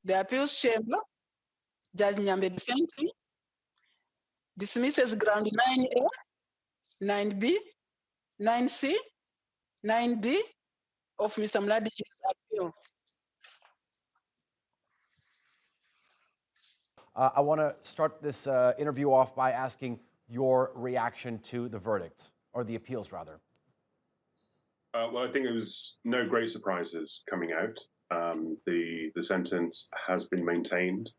The appeals chamber, Judge Nyambe dissenting, dismisses ground 9A, 9B, 9C, 9D of Mr. Mladic's appeal. I want to start this interview off by asking your reaction to the verdicts, or the appeals, rather. Well, I think it was no great surprises coming out. The sentence has been maintained.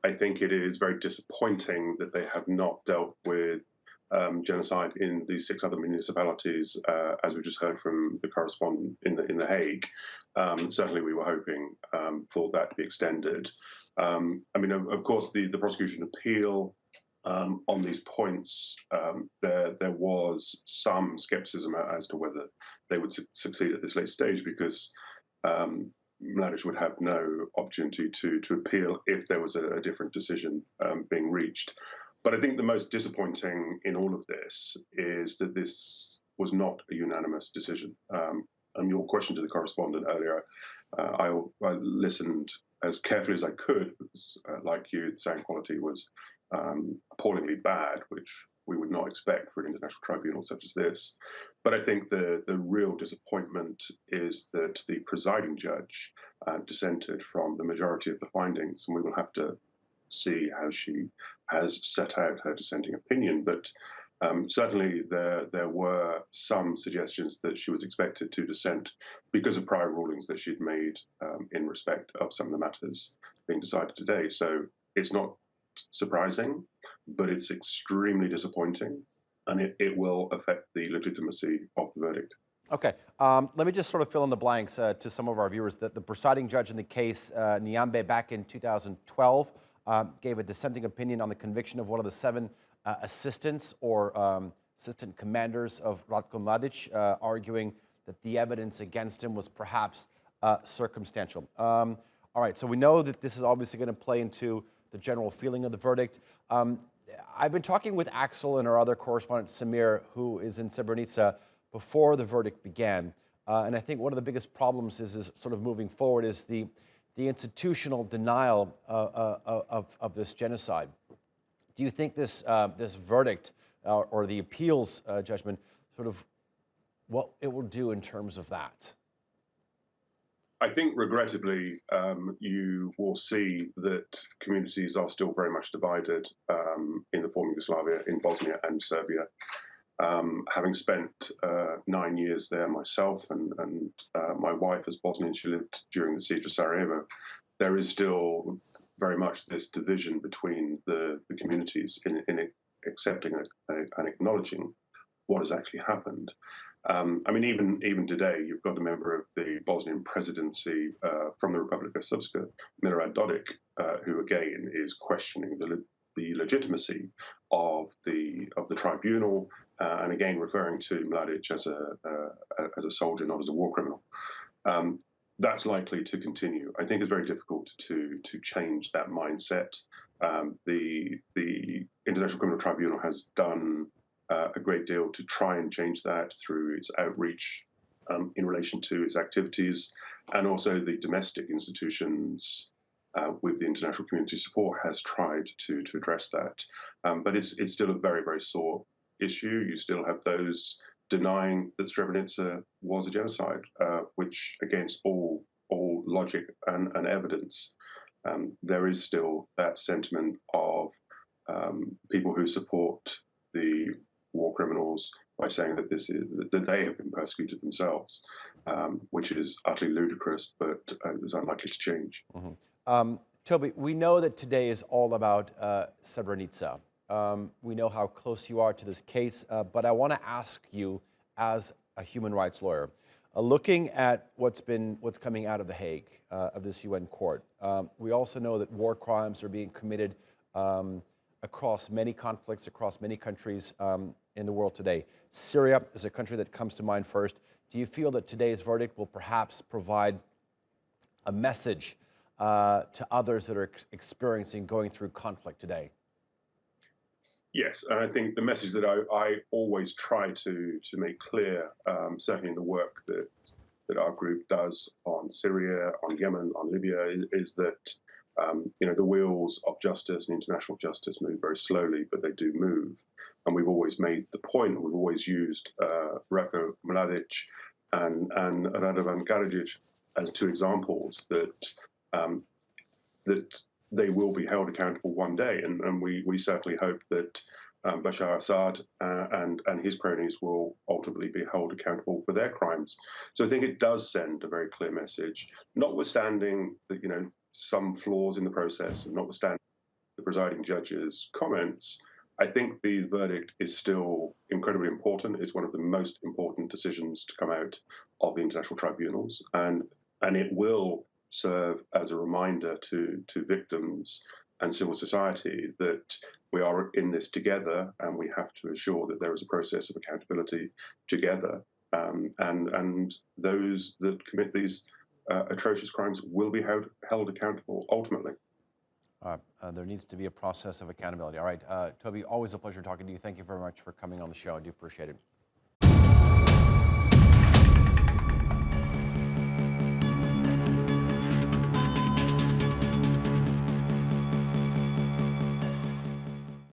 I think it is very disappointing that they have not dealt with genocide in the 6 other municipalities, as we just heard from the correspondent in the Hague. Certainly, we were hoping for that to be extended. I mean, of course, the prosecution appeal on these points, there was some skepticism as to whether they would succeed at this late stage, because Mladic would have no opportunity to appeal if there was a different decision being reached. But I think the most disappointing in all of this is that this was not a unanimous decision. And your question to the correspondent earlier, I listened as carefully as I could, because like you, the sound quality was appallingly bad, which we would not expect for an international tribunal such as this. But I think the real disappointment is that the presiding judge dissented from the majority of the findings, and we will have to see how she has set out her dissenting opinion. But certainly there were some suggestions that she was expected to dissent because of prior rulings that she'd made in respect of some of the matters being decided today. So it's not surprising, but it's extremely disappointing, and it will affect the legitimacy of the verdict. Okay, let me just sort of fill in the blanks to some of our viewers. That the presiding judge in the case, Nyambe, back in 2012, gave a dissenting opinion on the conviction of one of the 7 assistants or assistant commanders of Ratko Mladic, arguing that the evidence against him was perhaps circumstantial. All right, so we know that this is obviously going to play into the general feeling of the verdict. I've been talking with Axel and our other correspondent, Samir, who is in Srebrenica, before the verdict began. And I think one of the biggest problems is sort of moving forward is the institutional denial of this genocide. Do you think this verdict or the appeals judgment, sort of what it will do in terms of that? I think, regrettably, you will see that communities are still very much divided in the former Yugoslavia, in Bosnia and Serbia. Having spent 9 years there myself, and my wife is Bosnian, she lived during the siege of Sarajevo, there is still very much this division between the communities in accepting and acknowledging what has actually happened. I mean, even today, you've got a member of the Bosnian presidency from the Republic of Srpska, Milorad Dodik, who again is questioning the legitimacy of the tribunal, and again referring to Mladic as a soldier, not as a war criminal. That's likely to continue. I think it's very difficult to change that mindset. The International Criminal Tribunal has done a great deal to try and change that through its outreach in relation to its activities, and also the domestic institutions with the international community support has tried to address that. But it's still a very, very sore issue. You still have those denying that Srebrenica was a genocide, which against all logic and evidence, there is still that sentiment of people who support the war criminals by saying that that they have been persecuted themselves, which is utterly ludicrous, but is unlikely to change. Mm-hmm. Toby, we know that today is all about Srebrenica. We know how close you are to this case, but I want to ask you, as a human rights lawyer, looking at what's coming out of The Hague, of this UN court, we also know that war crimes are being committed across many conflicts, across many countries in the world today. Syria is a country that comes to mind first. Do you feel that today's verdict will perhaps provide a message to others that are experiencing, going through conflict today? Yes, and I think the message that I always try to make clear, certainly in the work that that our group does on Syria, on Yemen, on Libya is that the wheels of justice and international justice move very slowly, but they do move. And we've always made the point, we've always used Ratko Mladic and Radovan Karadzic as two examples that they will be held accountable one day. And we certainly hope that Bashar Assad and his cronies will ultimately be held accountable for their crimes. So I think it does send a very clear message, notwithstanding that, some flaws in the process and notwithstanding the presiding judge's comments. I think the verdict is still incredibly important. It's one of the most important decisions to come out of the international tribunals, and it will serve as a reminder to victims and civil society that we are in this together, and we have to ensure that there is a process of accountability together, and those that commit these atrocious crimes will be held accountable ultimately. There needs to be a process of accountability. All right, Toby, always a pleasure talking to you. Thank you very much for coming on the show. I do appreciate it.